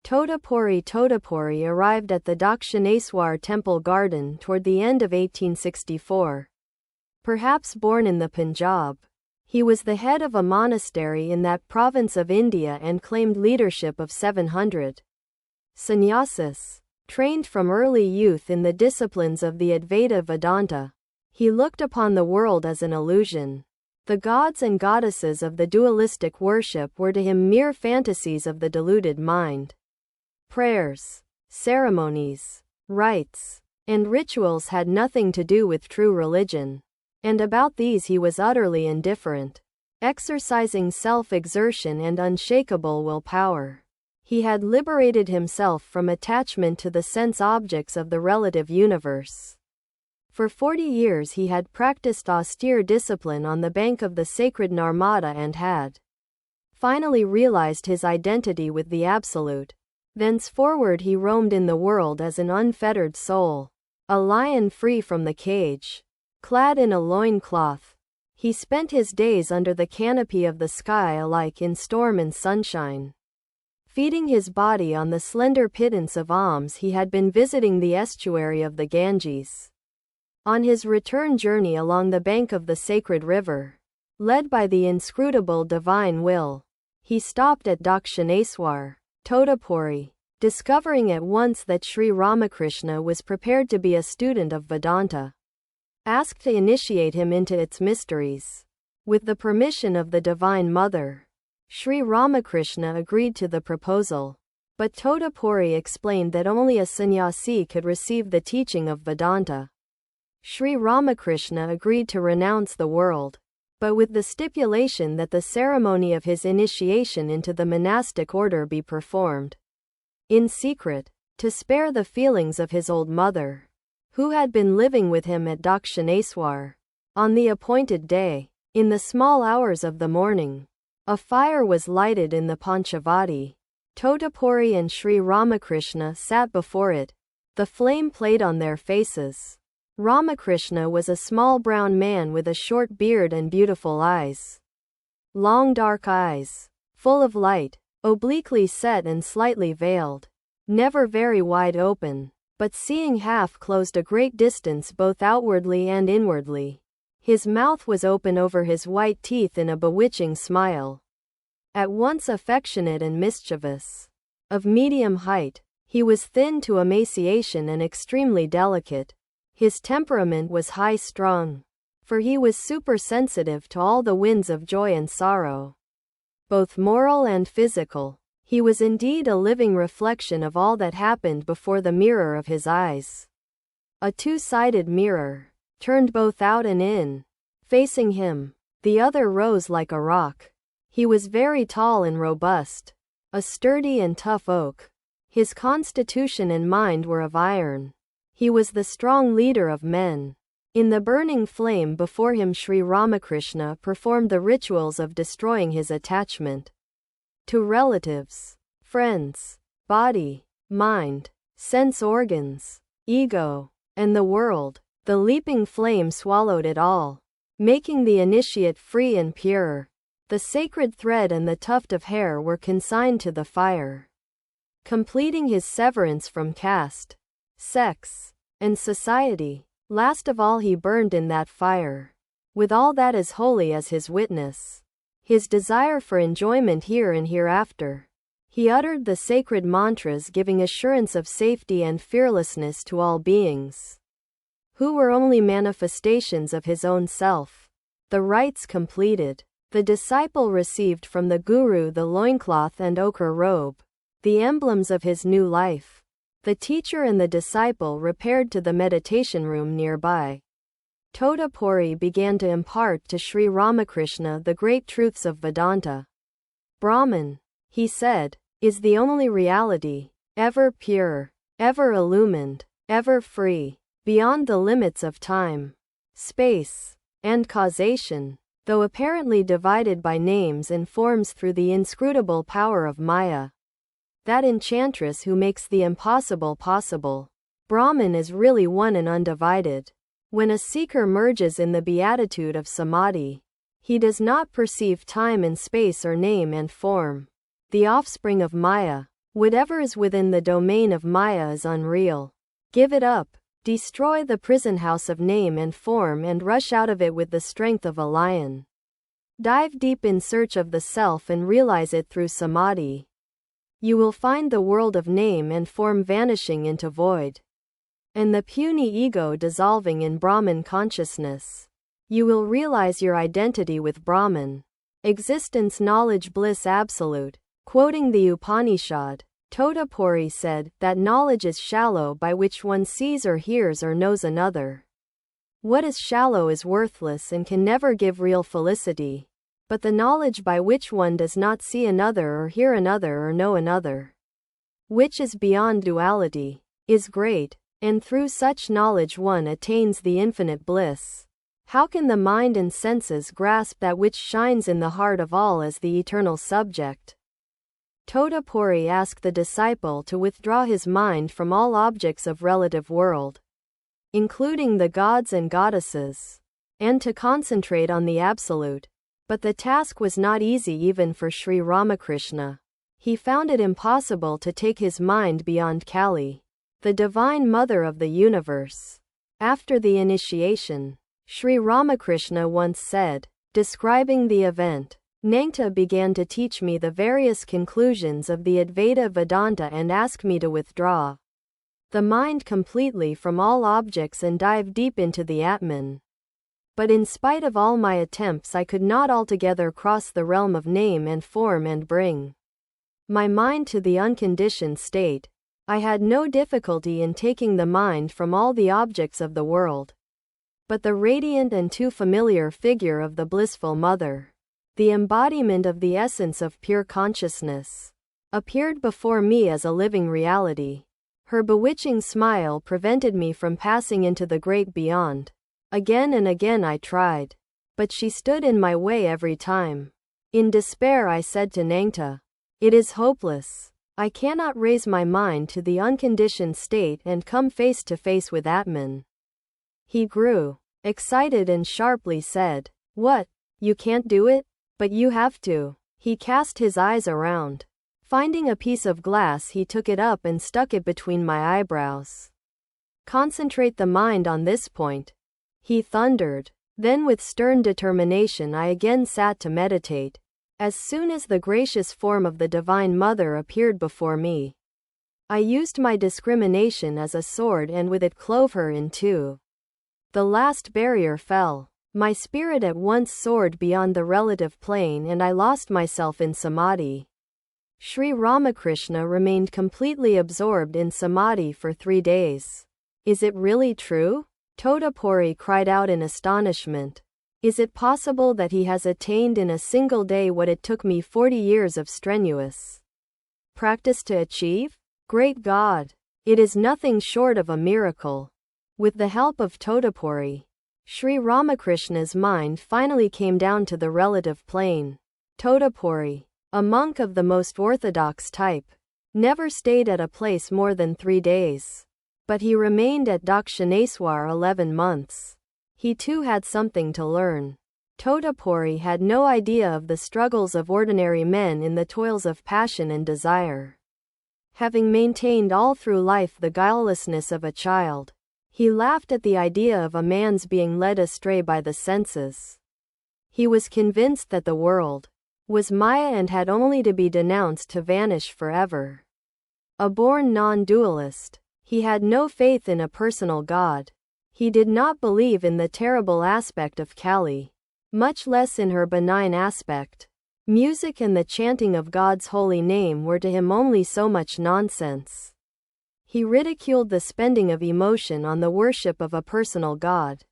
Totpuri arrived at the Dakshineswar temple garden toward the end of 1864. Perhaps born in the Punjab, he was the head of a monastery in that province of India and claimed leadership of 700 sannyasis. Trained from early youth in the disciplines of the Advaita Vedanta, he looked upon the world as an illusion. The gods and goddesses of the dualistic worship were to him mere fantasies of the deluded mind. Prayers, ceremonies, rites, and rituals had nothing to do with true religion, and about these he was utterly indifferent. Exercising self-exertion and unshakable willpower, he had liberated himself from attachment to the sense objects of the relative universe. For 40 years he had practiced austere discipline on the bank of the sacred Narmada and had finally realized his identity with the Absolute. Thenceforward he roamed in the world as an unfettered soul, a lion free from the cage. Clad in a loin-cloth, he spent his days under the canopy of the sky alike in storm and sunshine. Feeding his body on the slender pittance of alms he had been visiting the estuary of the Ganges. On his return journey along the bank of the sacred river, led by the inscrutable divine will, he stopped at Dakshineswar, Totpuri, discovering at once that Sri Ramakrishna was prepared to be a student of Vedanta, asked to initiate him into its mysteries. With the permission of the Divine Mother, Sri Ramakrishna agreed to the proposal, but Totpuri explained that only a sannyasi could receive the teaching of Vedanta. Sri Ramakrishna agreed to renounce the world, but with the stipulation that the ceremony of his initiation into the monastic order be performed in secret, to spare the feelings of his old mother, who had been living with him at Dakshineswar. On the appointed day, in the small hours of the morning, a fire was lighted in the Panchavati. Totpuri and Sri Ramakrishna sat before it. The flame played on their faces. Ramakrishna was a small brown man with a short beard and beautiful eyes. Long dark eyes, full of light, obliquely set and slightly veiled, never very wide open, but seeing half closed a great distance both outwardly and inwardly. His mouth was open over his white teeth in a bewitching smile, at once affectionate and mischievous. Of medium height, he was thin to emaciation and extremely delicate. His temperament was high-strung, for he was supersensitive to all the winds of joy and sorrow, both moral and physical. He was indeed a living reflection of all that happened before the mirror of his eyes. A two-sided mirror, turned both out and in, facing him. The other rose like a rock. He was very tall and robust, a sturdy and tough oak. His constitution and mind were of iron. He was the strong leader of men. In the burning flame before him Sri Ramakrishna performed the rituals of destroying his attachment to relatives, friends, body, mind, sense organs, ego, and the world. The leaping flame swallowed it all, making the initiate free and pure. The sacred thread and the tuft of hair were consigned to the fire, completing his severance from caste, sex, and society. Last of all he burned in that fire, with all that is holy as his witness, his desire for enjoyment here and hereafter. He uttered the sacred mantras giving assurance of safety and fearlessness to all beings, who were only manifestations of his own self. The rites completed, the disciple received from the Guru the loincloth and ochre robe, the emblems of his new life. The teacher and the disciple repaired to the meditation room nearby. Totpuri began to impart to Sri Ramakrishna the great truths of Vedanta. Brahman, he said, is the only reality, ever pure, ever illumined, ever free, beyond the limits of time, space, and causation, though apparently divided by names and forms through the inscrutable power of Maya, that enchantress who makes the impossible possible. Brahman is really one and undivided. When a seeker merges in the beatitude of samadhi, he does not perceive time and space or name and form. The offspring of Maya, Whatever is within the domain of Maya is unreal. Give it up. Destroy the prison house of name and form and rush out of it with the strength of a lion. Dive deep in search of the self and realize it through samadhi. You will find the world of name and form vanishing into void, and the puny ego dissolving in Brahman consciousness. You will realize your identity with Brahman. Existence, knowledge, bliss absolute. Quoting the Upanishad, Totpuri said that knowledge is shallow by which one sees or hears or knows another. What is shallow is worthless and can never give real felicity. But the knowledge by which one does not see another or hear another or know another, which is beyond duality, is great, and through such knowledge one attains the infinite bliss. How can the mind and senses grasp that which shines in the heart of all as the eternal subject? Totpuri asked the disciple to withdraw his mind from all objects of relative world, including the gods and goddesses, and to concentrate on the absolute. But the task was not easy even for Sri Ramakrishna. He found it impossible to take his mind beyond Kali, the divine mother of the universe. After the initiation, Sri Ramakrishna once said, describing the event, Nangta began to teach me the various conclusions of the Advaita Vedanta and asked me to withdraw the mind completely from all objects and dive deep into the Atman. But in spite of all my attempts, I could not altogether cross the realm of name and form and bring my mind to the unconditioned state. I had no difficulty in taking the mind from all the objects of the world, but the radiant and too familiar figure of the blissful mother, the embodiment of the essence of pure consciousness, appeared before me as a living reality. Her bewitching smile prevented me from passing into the great beyond. Again and again I tried, but she stood in my way every time. In despair I said to Nangta, "It is hopeless. I cannot raise my mind to the unconditioned state and come face to face with Atman." He grew excited and sharply said, "What? You can't do it? But you have to." He cast his eyes around. Finding a piece of glass, he took it up and stuck it between my eyebrows. "Concentrate the mind on this point," he thundered. Then with stern determination I again sat to meditate. As soon as the gracious form of the Divine Mother appeared before me, I used my discrimination as a sword and with it clove her in two. The last barrier fell. My spirit at once soared beyond the relative plane and I lost myself in samadhi. Sri Ramakrishna remained completely absorbed in samadhi for 3 days. "Is it really true?" Totpuri cried out in astonishment. "Is it possible that he has attained in a single day what it took me 40 years of strenuous practice to achieve? Great God! It is nothing short of a miracle." With the help of Totpuri, Sri Ramakrishna's mind finally came down to the relative plane. Totpuri, a monk of the most orthodox type, never stayed at a place more than 3 days. But he remained at Dakshineswar 11 months. He too had something to learn. Totpuri had no idea of the struggles of ordinary men in the toils of passion and desire. Having maintained all through life the guilelessness of a child, he laughed at the idea of a man's being led astray by the senses. He was convinced that the world was Maya and had only to be denounced to vanish forever. A born non-dualist, he had no faith in a personal God. He did not believe in the terrible aspect of Kali, much less in her benign aspect. Music and the chanting of God's holy name were to him only so much nonsense. He ridiculed the spending of emotion on the worship of a personal God.